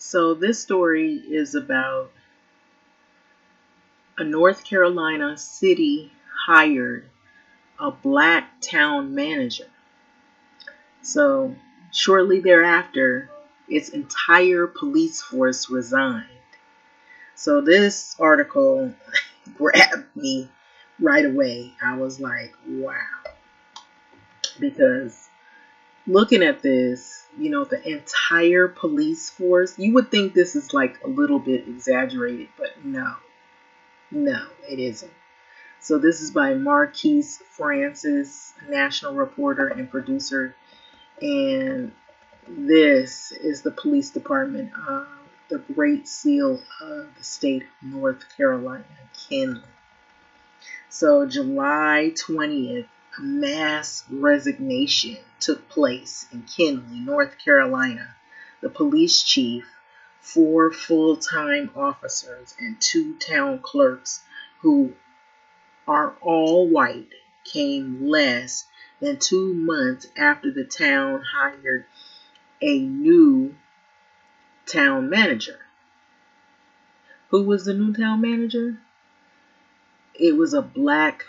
So this story is about a North Carolina city hired a black town manager. So shortly thereafter, its entire police force resigned. So this article grabbed me right away. I was like, wow. Because looking at this, the entire police force, you would think this is like a little bit exaggerated, but no, it isn't. So this is by Marquise Francis, national reporter and producer, and this is the police department of the Great Seal of the state of North Carolina, Kinley. So July 20th, a mass resignation took place in Kinley, North Carolina. The police chief, 4 full-time officers, and 2 town clerks who are all white came less than 2 months after the town hired a new town manager. Who was the new town manager? It was a black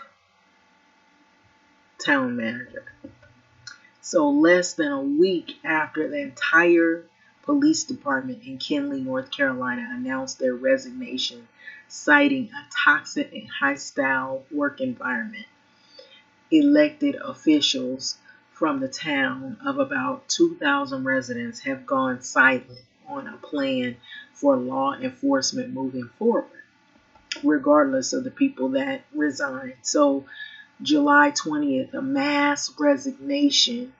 town manager. So less than a week after the entire police department in Kinley, North Carolina announced their resignation, citing a toxic and hostile work environment, elected officials from the town of about 2,000 residents have gone silent on a plan for law enforcement moving forward, regardless of the people that resigned. So July 20th, a mass resignation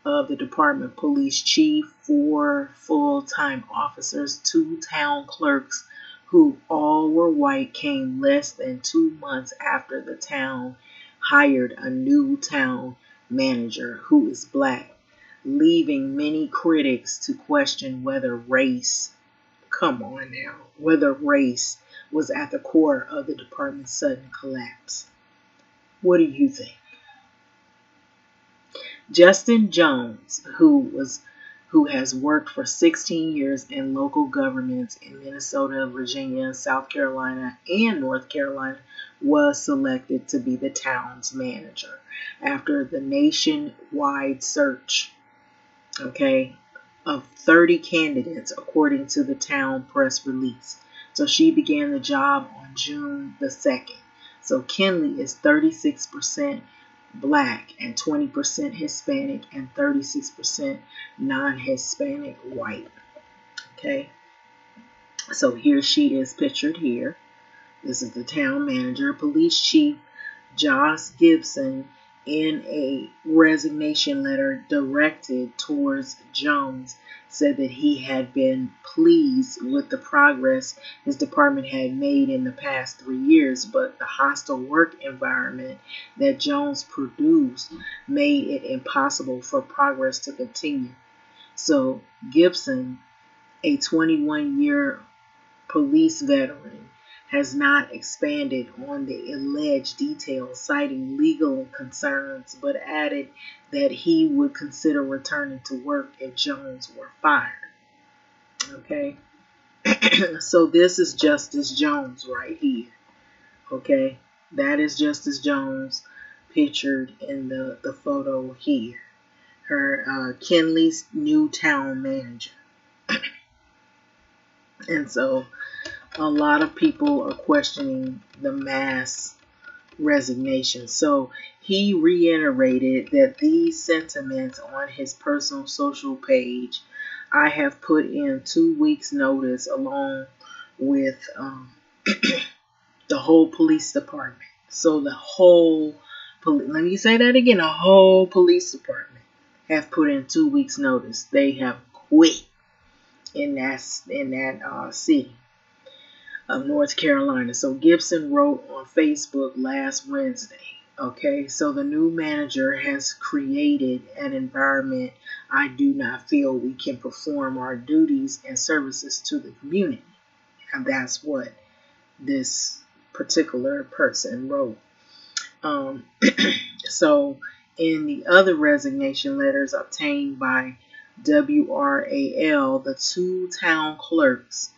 of the department police chief, 4 full-time officers, 2 town clerks, who all were white, came less than 2 months after the town hired a new town manager who is black, leaving many critics to question whether race was at the core of the department's sudden collapse. What do you think? Justin Jones, who has worked for 16 years in local governments in Minnesota, Virginia, South Carolina, and North Carolina, was selected to be the town's manager after the nationwide search, of 30 candidates, according to the town press release. So she began the job on June the 2nd. So Kinley is 36% black and 20% Hispanic and 36% non-Hispanic white. Okay. So here she is pictured here. This is the town manager. Police chief Josh Gibson, in a resignation letter directed towards Jones, said that he had been pleased with the progress his department had made in the past 3 years, but the hostile work environment that Jones produced made it impossible for progress to continue. So Gibson, a 21-year police veteran, has not expanded on the alleged details, citing legal concerns, but added that he would consider returning to work if Jones were fired. Okay. So this is Justice Jones right here. Okay. That is Justice Jones pictured in the photo here. Her Kinley's new town manager. And so a lot of people are questioning the mass resignation. So he reiterated that these sentiments on his personal social page. I have put in 2 weeks notice along with the whole police department. So the whole let me say that again, the whole police department have put in 2 weeks notice. They have quit in that city of North Carolina. So Gibson wrote on Facebook last Wednesday. Okay, so the new manager has created an environment I do not feel we can perform our duties and services to the community. And that's what this particular person wrote. So in the other resignation letters obtained by WRAL, the two town clerks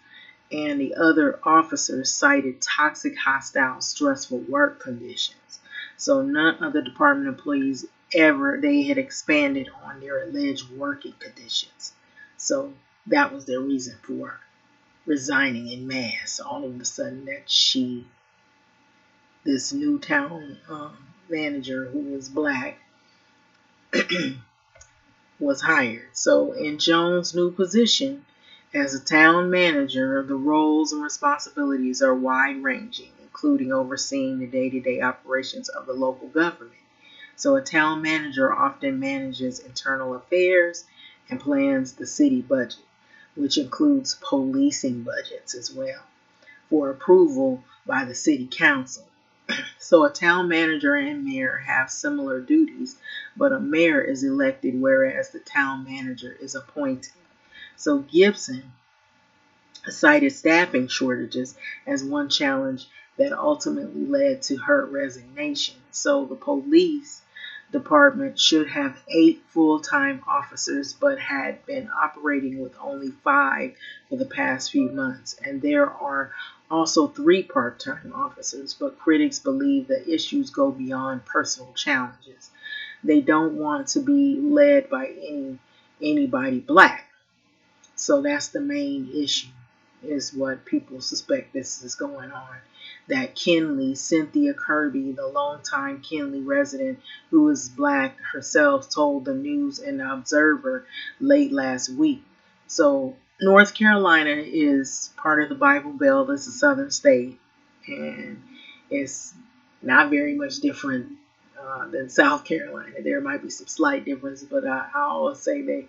and the other officers cited toxic, hostile, stressful work conditions. So none of the department employees they had expanded on their alleged working conditions. So that was their reason for resigning in mass. All of a sudden this new town manager who was black, was hired. So in Jones' new position as a town manager, the roles and responsibilities are wide-ranging, including overseeing the day-to-day operations of the local government. So a town manager often manages internal affairs and plans the city budget, which includes policing budgets as well, for approval by the city council. So a town manager and mayor have similar duties, but a mayor is elected whereas the town manager is appointed. So Gibson cited staffing shortages as one challenge that ultimately led to her resignation. So the police department should have 8 full-time officers but had been operating with only 5 for the past few months. And there are also 3 part-time officers, but critics believe the issues go beyond personal challenges. They don't want to be led by anybody black. So that's the main issue, is what people suspect this is going on. That Cynthia Kirby, the longtime Kenley resident who is black herself, told the News and the Observer late last week. So North Carolina is part of the Bible Belt. It's a southern state, and it's not very much different than South Carolina. There might be some slight differences, but I always say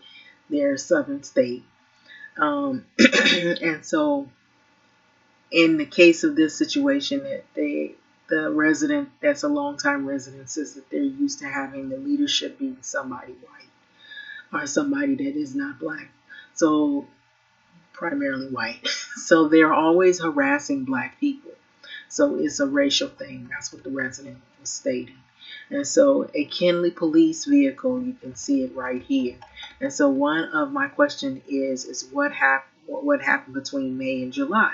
they're a southern state. And so in the case of this situation, that the resident that's a longtime resident says that they're used to having the leadership being somebody white or somebody that is not black. So primarily white. So they're always harassing black people. So it's a racial thing. That's what the resident was stating. And so a Kenley police vehicle, you can see it right here. And so one of my questions is what happened between May and July?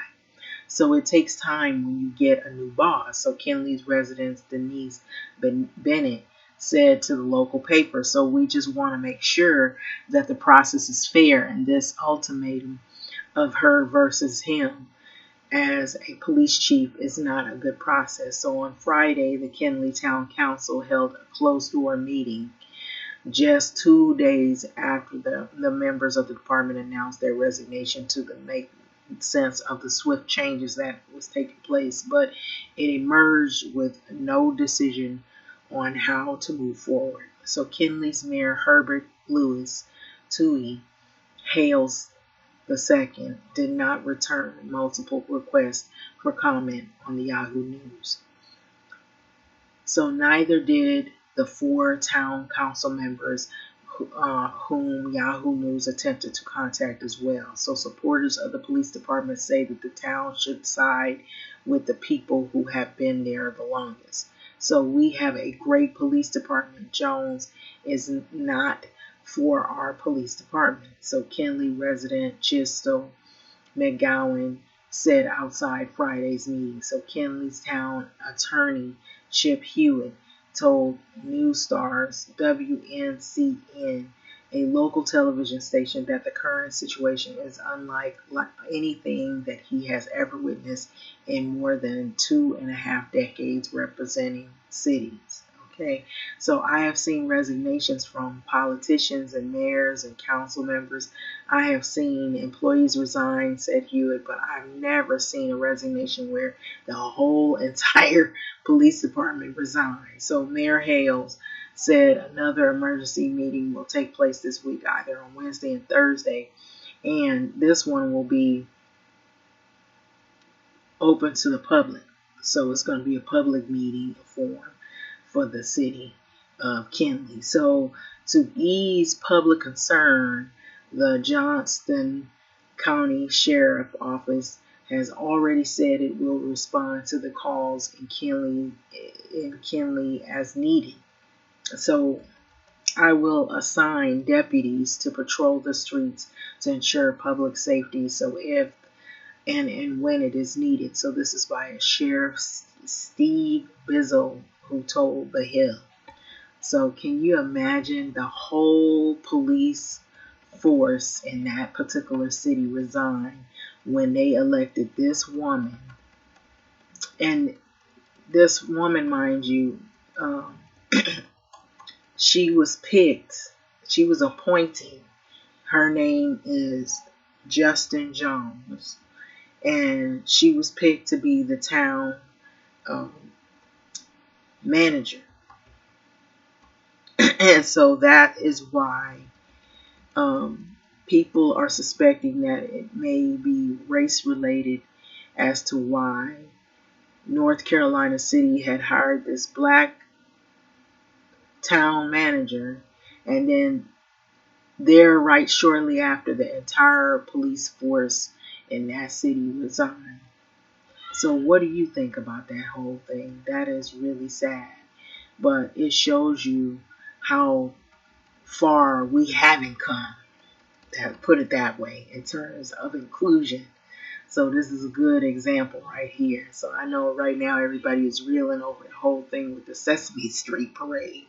So it takes time when you get a new boss. So Kenley's resident Denise Bennett said to the local paper, so we just want to make sure that the process is fair, and this ultimatum of her versus him as a police chief is not a good process. So on Friday, the Kenley Town Council held a closed-door meeting just 2 days after the members of the department announced their resignation to make sense of the swift changes that was taking place. But it emerged with no decision on how to move forward. So Kenley's Mayor Herbert Lewis Toohey Hales II did not return multiple requests for comment on the Yahoo News. So neither did the 4 town council members whom Yahoo News attempted to contact as well. So supporters of the police department say that the town should side with the people who have been there the longest. So we have a great police department. Jones is not for our police department. So Kenley resident Chistel McGowan said outside Friday's meeting. So Kenley's town attorney Chip Hewitt told News Stars WNCN, a local television station, that the current situation is unlike anything that he has ever witnessed in more than 2.5 decades representing cities. Okay, so I have seen resignations from politicians and mayors and council members. I have seen employees resign, said Hewitt, but I've never seen a resignation where the whole entire police department resigned. So Mayor Hales said another emergency meeting will take place this week, either on Wednesday and Thursday, and this one will be open to the public. So it's going to be a public meeting for the city of Kenley. So to ease public concern, the Johnston County Sheriff Office has already said it will respond to the calls in Kenley as needed. So I will assign deputies to patrol the streets to ensure public safety. So if and when it is needed. So this is by Sheriff Steve Bizzle, who told The Hill. So can you imagine the whole police force in that particular city resigned when they elected this woman? And this woman, mind you, um, she was picked, she was appointed. Her name is Justin Jones, and she was picked to be the town um, manager. And so that is why people are suspecting that it may be race related as to why North Carolina City had hired this black town manager, and then there, right shortly after, the entire police force in that city resigned. So what do you think about that whole thing? That is really sad, but it shows you how far we haven't come, put it that way, in terms of inclusion. So this is a good example right here. So I know right now everybody is reeling over the whole thing with the Sesame Street parade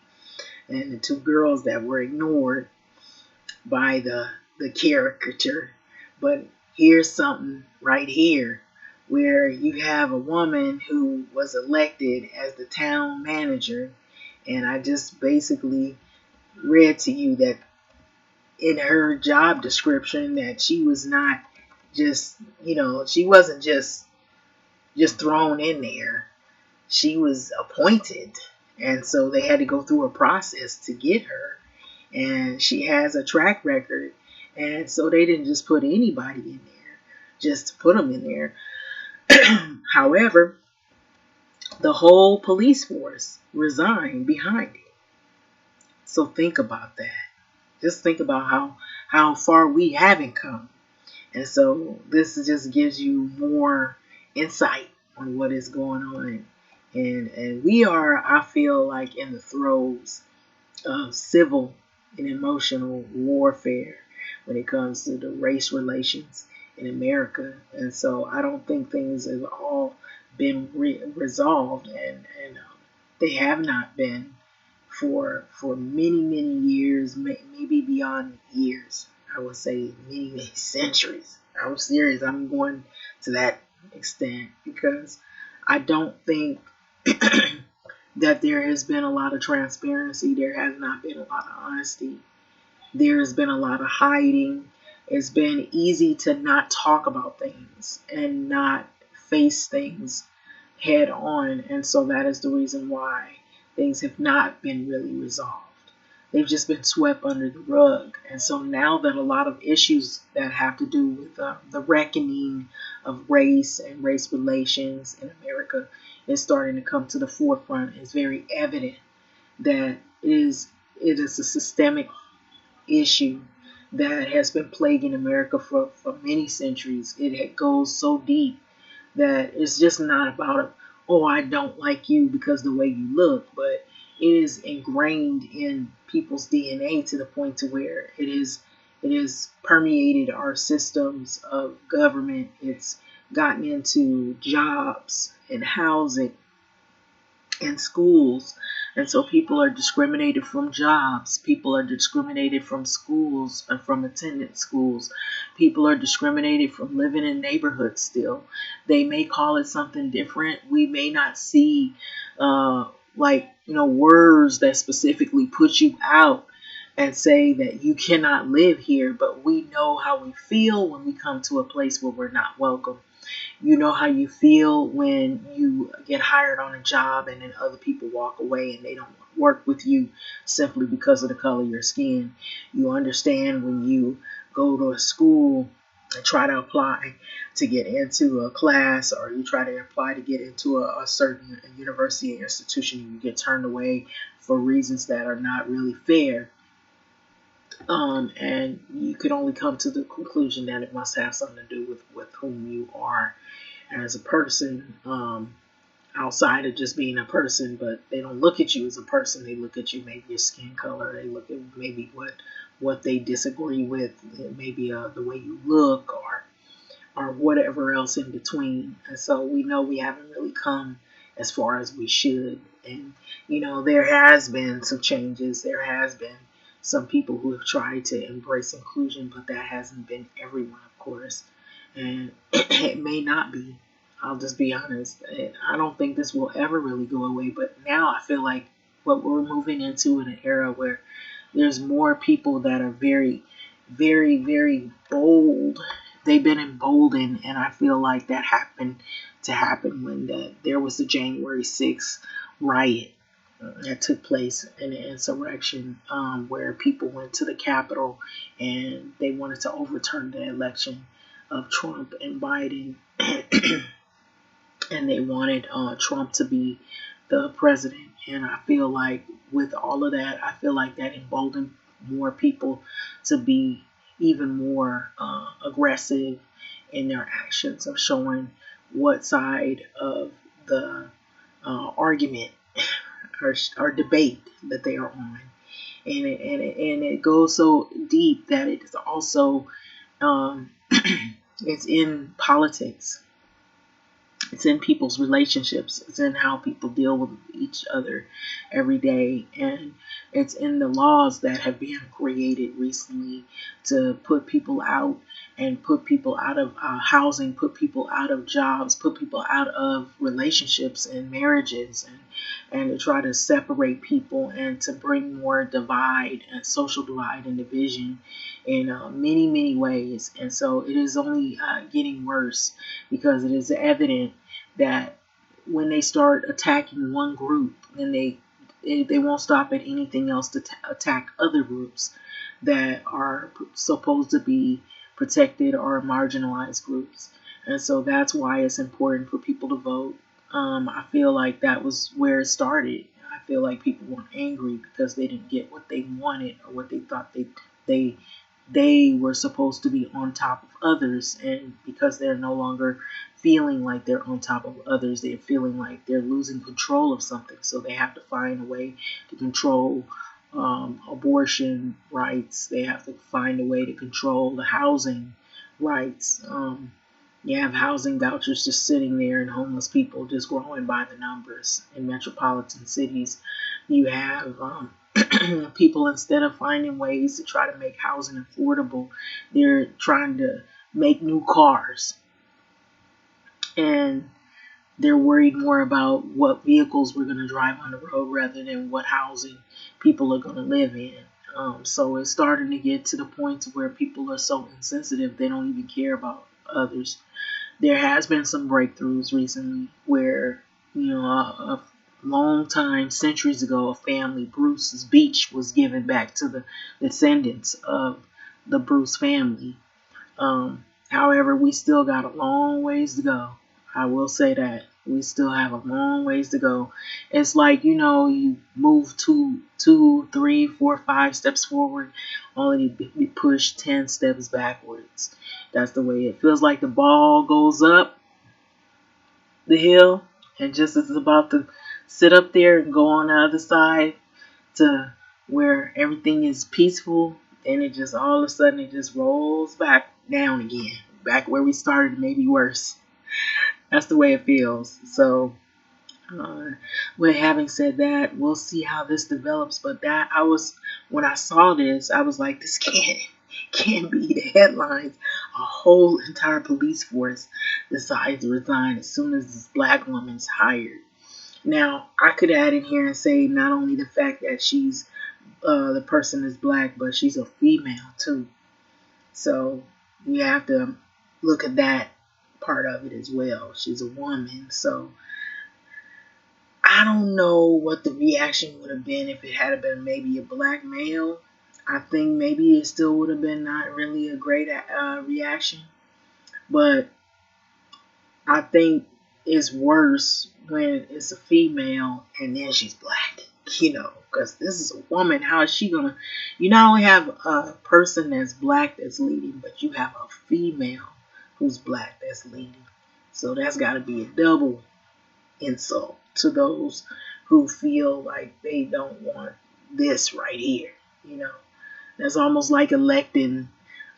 and the two girls that were ignored by the caricature. But here's something right here where you have a woman who was elected as the town manager, and I just basically read to you that in her job description that she was not just, she wasn't just thrown in there. She was appointed, and so they had to go through a process to get her, and she has a track record, and so they didn't just put anybody in there just to put them in there. However, the whole police force resigned behind it. So think about that. Just think about how far we haven't come. And so this just gives you more insight on what is going on. And we are, I feel like, in the throes of civil and emotional warfare when it comes to the race relations in America. And so I don't think things have all been resolved, and they have not been for many years, maybe beyond years. I would say many centuries. I'm serious. I'm going to that extent because I don't think that there has been a lot of transparency. There has not been a lot of honesty. There has been a lot of hiding. It's been easy to not talk about things and not face things head on. And so that is the reason why things have not been really resolved. They've just been swept under the rug. And so now that a lot of issues that have to do with the reckoning of race and race relations in America is starting to come to the forefront, it's very evident that it is a systemic issue that has been plaguing America for many centuries. It goes so deep that it's just not about, oh, I don't like you because the way you look, but it is ingrained in people's DNA to the point to where it is permeated our systems of government. It's gotten into jobs and housing and schools. And so people are discriminated from jobs. People are discriminated from schools and from attending schools. People are discriminated from living in neighborhoods still. They may call it something different. We may not see words that specifically put you out and say that you cannot live here, but we know how we feel when we come to a place where we're not welcome. You know how you feel when you get hired on a job and then other people walk away and they don't work with you simply because of the color of your skin. You understand when you go to a school and try to apply to get into a class, or you try to apply to get into a certain university or institution, and you get turned away for reasons that are not really fair. And you could only come to the conclusion that it must have something to do with whom you are as a person. outside of just being a person, but they don't look at you as a person. They look at you maybe your skin color. They look at maybe what they disagree with, maybe the way you look or whatever else in between. And so we know we haven't really come as far as we should. And there has been some changes. There has been some people who have tried to embrace inclusion, but that hasn't been everyone, of course. And it may not be. I'll just be honest. I don't think this will ever really go away. But now I feel like what we're moving into in an era where there's more people that are very, very, very bold. They've been emboldened, and I feel like that happened to happen when there was the January 6th riot that took place in an insurrection where people went to the Capitol and they wanted to overturn the election of Trump and Biden. And they wanted Trump to be the president. And I feel like with all of that, I feel like that emboldened more people to be even more aggressive in their actions of showing what side of the argument or debate that they are on. And it goes so deep that it's also it's in politics. It's in people's relationships. It's in how people deal with each other every day. And it's in the laws that have been created recently to put people out and put people out of housing, put people out of jobs, put people out of relationships and marriages, and to try to separate people and to bring more divide and social divide and division in many, many ways. And so it is only getting worse because it is evident that when they start attacking one group, then they won't stop at anything else to attack other groups that are supposed to be protected or marginalized groups. And so that's why it's important for people to vote. I feel like that was where it started. I feel like people were angry because they didn't get what they wanted or what they thought they were supposed to be on top of others, and because they're no longer feeling like they're on top of others, they're feeling like they're losing control of something. So they have to find a way to control abortion rights. They have to find a way to control the housing rights. You have housing vouchers just sitting there and homeless people just growing by the numbers in metropolitan cities. You have people, instead of finding ways to try to make housing affordable, they're trying to make new cars. And they're worried more about what vehicles we're going to drive on the road rather than what housing people are going to live in. So it's starting to get to the point where people are so insensitive they don't even care about others. There has been some breakthroughs recently where, a long time, centuries ago, a family, Bruce's Beach, was given back to the descendants of the Bruce family. However, we still got a long ways to go. I will say that. We still have a long ways to go. It's like, you move 2, 3, 4, 5 steps forward, only to be pushed 10 steps backwards. That's the way it feels. Like the ball goes up the hill, and just as it's about to sit up there and go on the other side to where everything is peaceful, and it just all of a sudden it just rolls back down again, back where we started, maybe worse. That's the way it feels. So with having said that, we'll see how this develops. But when I saw this, I was like, this can't be the headlines. A whole entire police force decides to resign as soon as this black woman's hired. Now, I could add in here and say not only the fact that she's the person is black, but she's a female too. So you have to look at that part of it as well. She's a woman. So I don't know what the reaction would have been if it had been maybe a black male. I think maybe it still would have been not really a great reaction. But I think it's worse when it's a female and then she's black, because this is a woman. How is she gonna? You not only have a person that's black that's leading, but you have a female who's black that's leading. So that's got to be a double. insult to those who feel like they don't want this right here. You know, that's almost like electing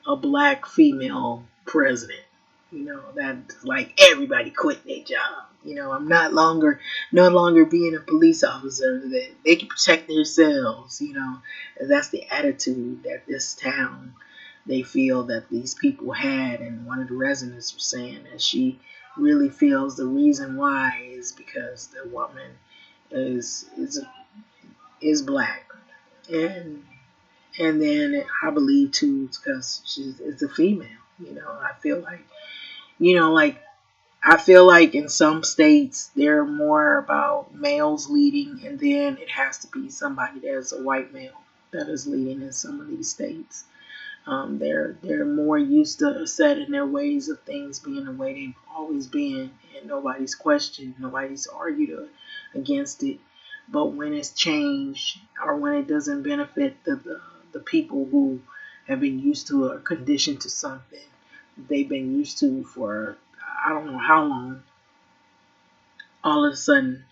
a black female president. You know, that's like everybody quit their job. You know, I'm no longer being a police officer. That they can protect themselves. You know, and that's the attitude that this town they feel that these people had. And one of the residents was saying that she really feels the reason why is because the woman is is is black, and then I believe too because it's a female. You know, I feel like like I feel like in some states they're more about males leading, and then it has to be somebody that's a white male that is leading in some of these states. They're more used to set in their ways of things being the way they've always been, and nobody's questioned, nobody's argued against it. But when it's changed or when it doesn't benefit the people who have been used to or conditioned to something they've been used to for I don't know how long, all of a sudden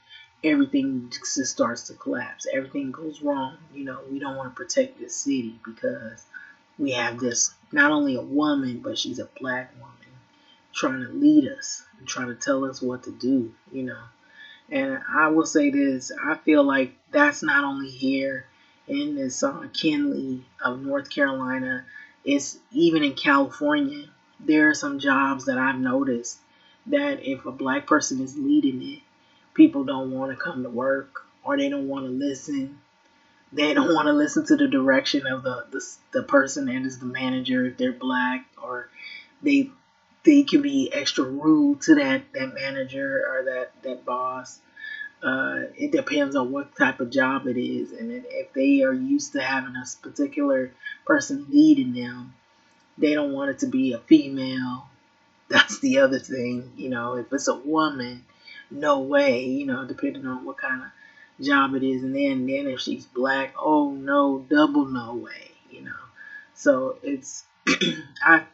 everything just starts to collapse. Everything goes wrong. You know, we don't want to protect this city because we have this not only a woman, but she's a black woman trying to lead us and trying to tell us what to do, you know. And I will say this, I feel like that's not only here in this Kinley of North Carolina, it's even in California. There are some jobs that I've noticed that if a black person is leading it, people don't want to come to work or they don't want to listen. They don't want to listen to the direction of the person that is the manager if they're black, or they they can be extra rude to that manager or that boss. It depends on what type of job it is, and if they are used to having a particular person leading them, they don't want it to be a female. That's the other thing, you know. If it's a woman, no way, you know, depending on what kind of job it is, and then if she's black, oh no, double no way, you know. So it's I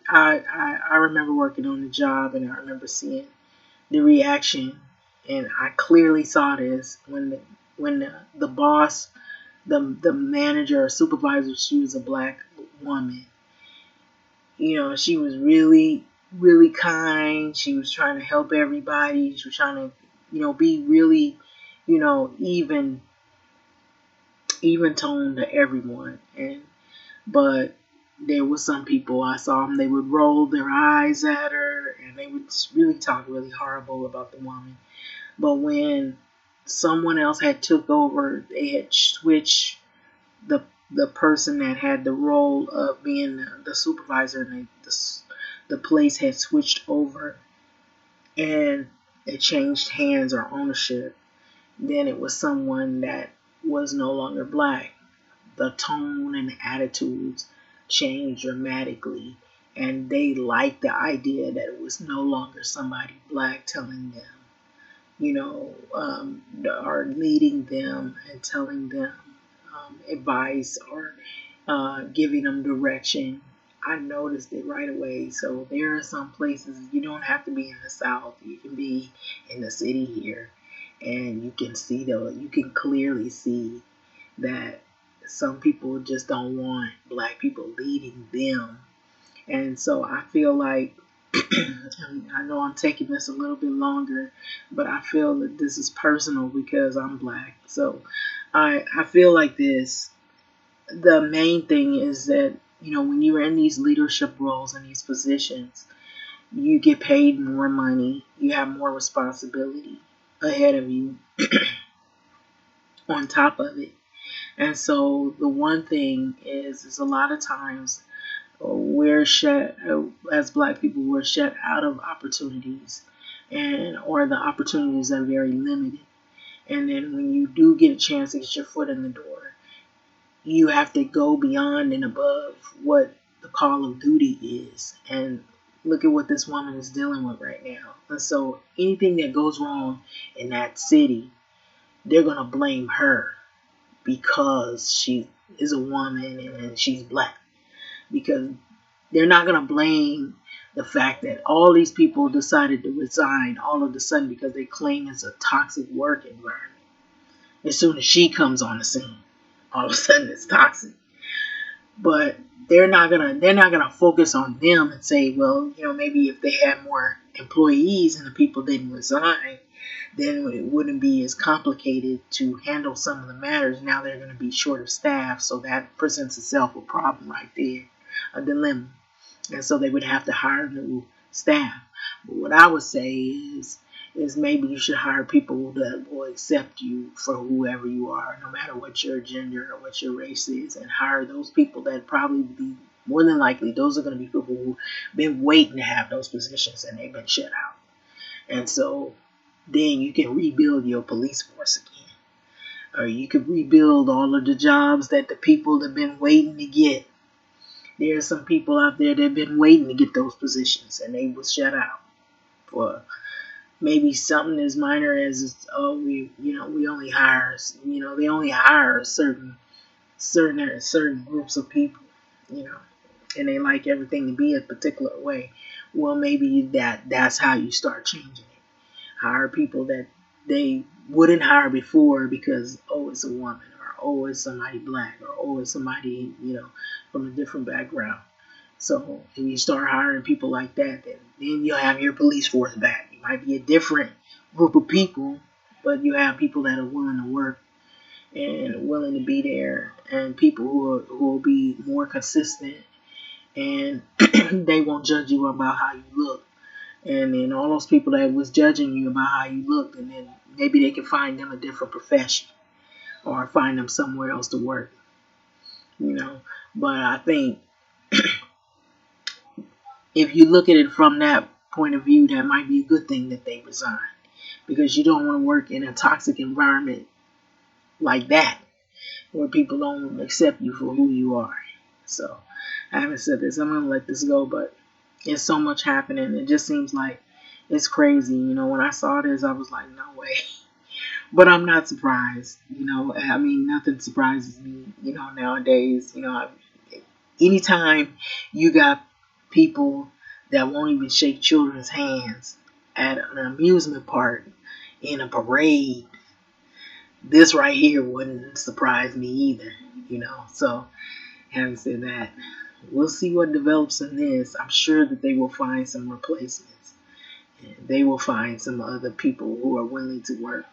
remember working on the job, and I remember seeing the reaction, and I clearly saw this when the boss, the manager or supervisor, she was a black woman. You know, she was really really kind. She was trying to help everybody. She was trying to be really even toned to everyone. And but there was some people I saw them, they would roll their eyes at her and they would really talk really horrible about the woman. But when someone else had took over, they had switched the the person that had the role of being the supervisor, and the place had switched over and it changed hands or ownership. Then it was someone that was no longer black. The tone and the attitudes changed dramatically, and they liked the idea that it was no longer somebody black telling them, or leading them and telling them advice or giving them direction. I noticed it right away. So there are some places you don't have to be in the South. You can be in the city here, and you can clearly see that some people just don't want black people leading them. And so I feel like I know I'm taking this a little bit longer, but I feel that this is personal because I'm black. So I feel like this. The main thing is that, when you're in these leadership roles and these positions, you get paid more money, you have more responsibility ahead of you on top of it. And so the one thing is a lot of times we're shut, as black people, we're shut out of opportunities, or the opportunities are very limited. And then when you do get a chance to get your foot in the door, you have to go beyond and above what the call of duty is. And look at what this woman is dealing with right now. And so anything that goes wrong in that city, they're going to blame her because she is a woman and she's black. Because they're not going to blame the fact that all these people decided to resign all of a sudden because they claim it's a toxic work environment. As soon as she comes on the scene, all of a sudden it's toxic. But they're not gonna focus on them and say, well, maybe if they had more employees and the people didn't resign, then it wouldn't be as complicated to handle some of the matters. Now they're going to be short of staff, so that presents itself a problem right there, a dilemma. And so they would have to hire new staff. But what I would say is maybe you should hire people that will accept you for whoever you are, no matter what your gender or what your race is, and hire those people that probably be more than likely those are going to be people who've been waiting to have those positions and they've been shut out. And so then you can rebuild your police force again. Or you could rebuild all of the jobs that the people have been waiting to get. There are some people out there that have been waiting to get those positions and they was shut out for maybe something as minor as, oh, we only hire, they only hire certain groups of people, and they like everything to be a particular way. Well, maybe that's how you start changing it. Hire people that they wouldn't hire before because, oh, it's a woman, or oh, it's somebody black, or oh, it's somebody, from a different background. So if you start hiring people like that, then you'll have your police force back. It might be a different group of people, but you have people that are willing to work and willing to be there, and people who will be more consistent, and they won't judge you about how you look. And then all those people that was judging you about how you looked, and then maybe they can find them a different profession or find them somewhere else to work. But I think if you look at it from that point of view, that might be a good thing that they resign, because you don't want to work in a toxic environment like that where people don't accept you for who you are. So I haven't said this. I'm going to let this go, but it's so much happening. It just seems like it's crazy. When I saw this, I was like, no way. But I'm not surprised. I mean, nothing surprises me, nowadays. Anytime you got people that won't even shake children's hands at an amusement park, in a parade, this right here wouldn't surprise me either, So, having said that, we'll see what develops in this. I'm sure that they will find some replacements. And they will find some other people who are willing to work